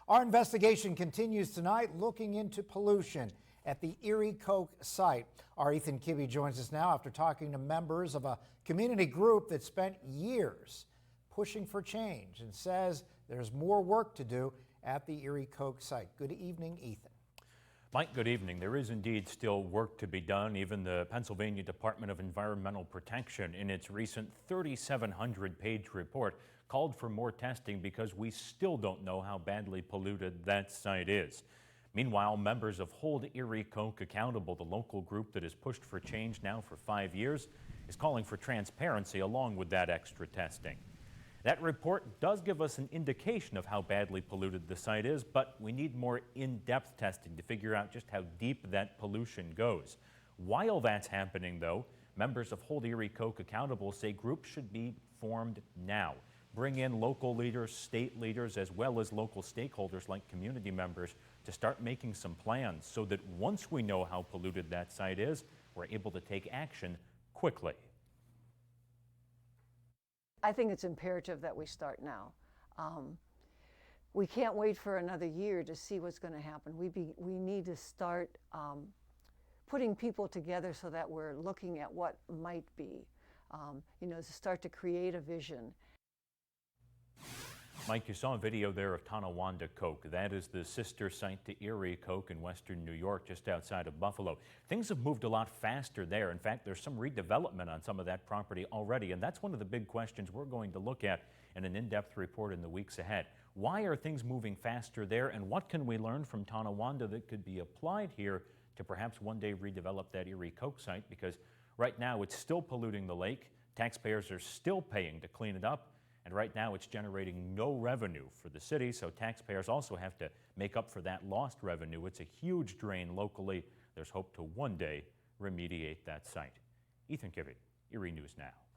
Our investigation continues tonight, looking into pollution at the Erie Coke site. Our Ethan Kibbe joins us now after talking to members of a community group that spent years pushing for change and says there's more work to do at the Erie Coke site. Good evening, Ethan. Mike, good evening. There is indeed still work to be done. Even the Pennsylvania Department of Environmental Protection, in its recent 3,700-page report, called for more testing because we still don't know how badly polluted that site is. Meanwhile, members of Hold Erie Coke Accountable, the local group that has pushed for change now for 5 years, is calling for transparency along with that extra testing. That report does give us an indication of how badly polluted the site is, but we need more in-depth testing to figure out just how deep that pollution goes. While that's happening, though, members of Hold Erie Coke Accountable say groups should be formed now. Bring in local leaders, state leaders, as well as local stakeholders like community members to start making some plans so that once we know how polluted that site is, we're able to take action quickly. I think it's imperative that we start now. We can't wait for another year to see what's going to happen. We need to start putting people together so that we're looking at what might be, to start to create a vision. Mike, you saw a video there of Tonawanda Coke. That is the sister site to Erie Coke in western New York, just outside of Buffalo. Things have moved a lot faster there. In fact, there's some redevelopment on some of that property already, and that's one of the big questions we're going to look at in an in-depth report in the weeks ahead. Why are things moving faster there, and what can we learn from Tonawanda that could be applied here to perhaps one day redevelop that Erie Coke site? Because right now it's still polluting the lake. Taxpayers are still paying to clean it up. And right now it's generating no revenue for the city, so taxpayers also have to make up for that lost revenue. It's a huge drain locally. There's hope to one day remediate that site. Ethan Kibbe, Erie News Now.